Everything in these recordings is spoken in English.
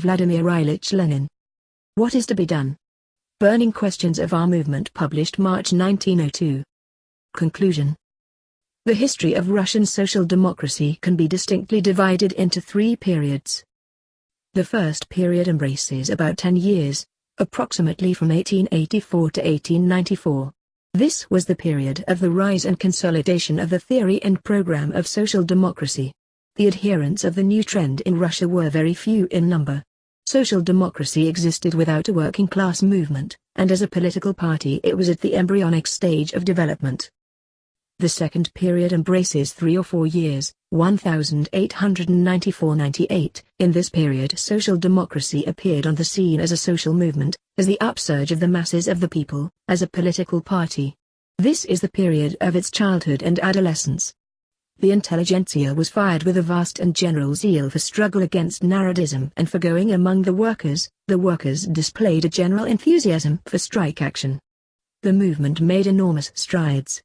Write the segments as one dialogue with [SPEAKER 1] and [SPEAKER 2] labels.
[SPEAKER 1] Vladimir Ilyich Lenin. What is to be done? Burning Questions of Our Movement, published March 1902. Conclusion. The history of Russian social democracy can be distinctly divided into three periods. The first period embraces about 10 years, approximately from 1884 to 1894. This was the period of the rise and consolidation of the theory and program of social democracy. The adherents of the new trend in Russia were very few in number. Social democracy existed without a working class movement, and as a political party it was at the embryonic stage of development. The second period embraces 3 or 4 years, 1894-98. In this period social democracy appeared on the scene as a social movement, as the upsurge of the masses of the people, as a political party. This is the period of its childhood and adolescence. The intelligentsia was fired with a vast and general zeal for struggle against narodism and for going among the workers. The workers displayed a general enthusiasm for strike action. The movement made enormous strides.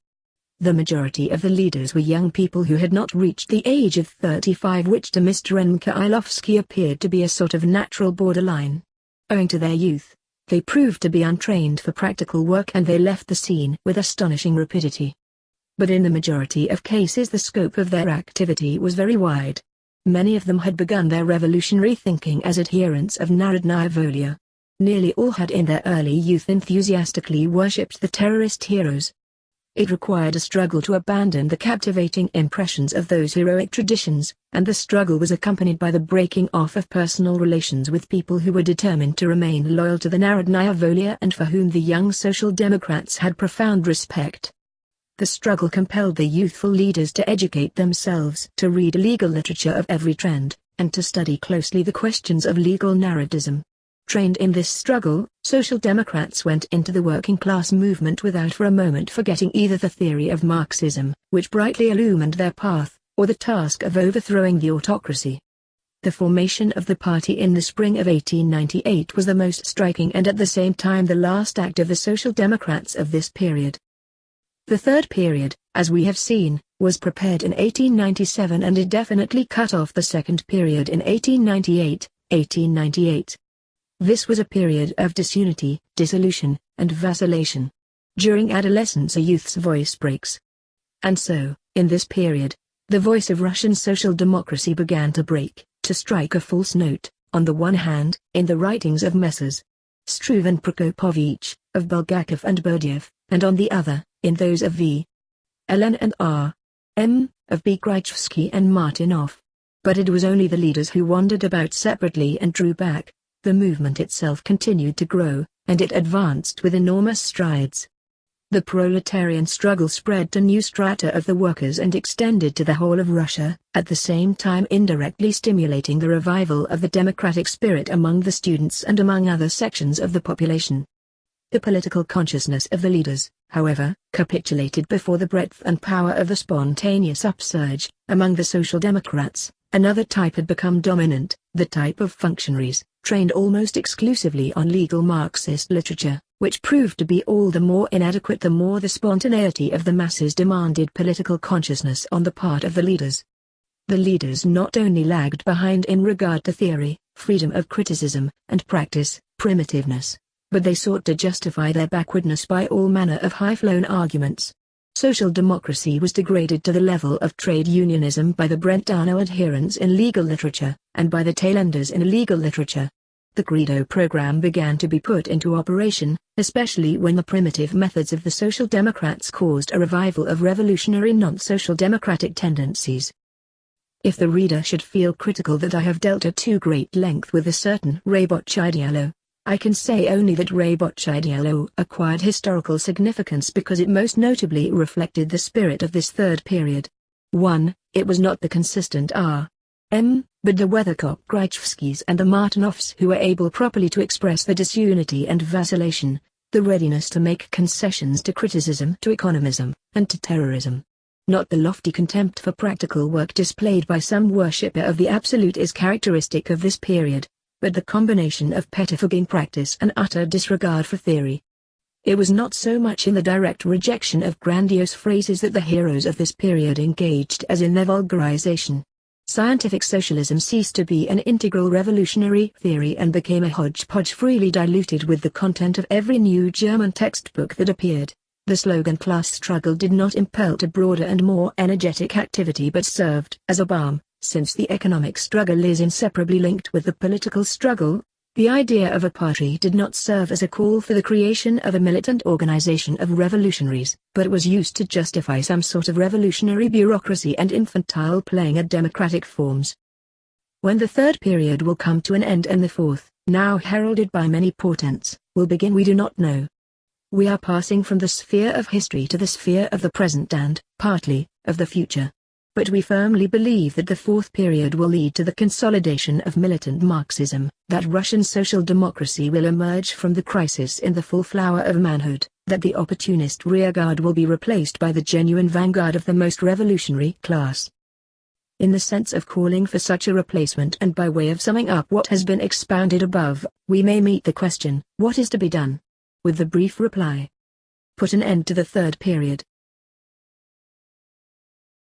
[SPEAKER 1] The majority of the leaders were young people who had not reached the age of 35, which to Mr. N. Mikhailovsky appeared to be a sort of natural borderline. Owing to their youth, they proved to be untrained for practical work and they left the scene with astonishing rapidity. But in the majority of cases the scope of their activity was very wide. Many of them had begun their revolutionary thinking as adherents of Narodnaya Volia. Nearly all had in their early youth enthusiastically worshipped the terrorist heroes. It required a struggle to abandon the captivating impressions of those heroic traditions, and the struggle was accompanied by the breaking off of personal relations with people who were determined to remain loyal to the Narodnaya Volia and for whom the young Social Democrats had profound respect. The struggle compelled the youthful leaders to educate themselves, to read legal literature of every trend, and to study closely the questions of legal narodism. Trained in this struggle, Social Democrats went into the working class movement without for a moment forgetting either the theory of Marxism, which brightly illumined their path, or the task of overthrowing the autocracy. The formation of the party in the spring of 1898 was the most striking and at the same time the last act of the Social Democrats of this period. The third period, as we have seen, was prepared in 1897 and it definitely cut off the second period in 1898. This was a period of disunity, dissolution, and vacillation. During adolescence a youth's voice breaks. And so, in this period, the voice of Russian social democracy began to break, to strike a false note, on the one hand, in the writings of Messrs. Struve and Prokopovich, of Bulgakov and Berdiev, and on the other, in those of V. Lenin and R. M., of Begrachevsky and Martynov. But it was only the leaders who wandered about separately and drew back. The movement itself continued to grow, and it advanced with enormous strides. The proletarian struggle spread to new strata of the workers and extended to the whole of Russia, at the same time indirectly stimulating the revival of the democratic spirit among the students and among other sections of the population. The political consciousness of the leaders, however, capitulated before the breadth and power of the spontaneous upsurge. Among the Social Democrats, another type had become dominant, the type of functionaries, trained almost exclusively on legal Marxist literature, which proved to be all the more inadequate the more the spontaneity of the masses demanded political consciousness on the part of the leaders. The leaders not only lagged behind in regard to theory, freedom of criticism, and practice, primitiveness, but they sought to justify their backwardness by all manner of high-flown arguments. Social democracy was degraded to the level of trade unionism by the Brentano adherents in legal literature, and by the tailenders in illegal literature. The Credo program began to be put into operation, especially when the primitive methods of the Social Democrats caused a revival of revolutionary non-social democratic tendencies. If the reader should feel critical that I have dealt at too great length with a certain Rabochye-Diallo, I can say only that Rabochye-Diallo acquired historical significance because it most notably reflected the spirit of this third period. 1. It was not the consistent R.M., but the Weathercock-Grachevskys and the Martynovs who were able properly to express the disunity and vacillation, the readiness to make concessions to criticism, to economism, and to terrorism. Not the lofty contempt for practical work displayed by some worshipper of the absolute is characteristic of this period, but the combination of pettifogging practice and utter disregard for theory. It was not so much in the direct rejection of grandiose phrases that the heroes of this period engaged as in their vulgarization. Scientific socialism ceased to be an integral revolutionary theory and became a hodgepodge freely diluted with the content of every new German textbook that appeared. The slogan class struggle did not impel to broader and more energetic activity but served as a balm, since the economic struggle is inseparably linked with the political struggle. The idea of a party did not serve as a call for the creation of a militant organization of revolutionaries, but was used to justify some sort of revolutionary bureaucracy and infantile playing at democratic forms. When the third period will come to an end and the fourth, now heralded by many portents, will begin we do not know. We are passing from the sphere of history to the sphere of the present and, partly, of the future. But we firmly believe that the fourth period will lead to the consolidation of militant Marxism, that Russian social democracy will emerge from the crisis in the full flower of manhood, that the opportunist rearguard will be replaced by the genuine vanguard of the most revolutionary class. In the sense of calling for such a replacement and by way of summing up what has been expounded above, we may meet the question, what is to be done? With the brief reply: put an end to the third period.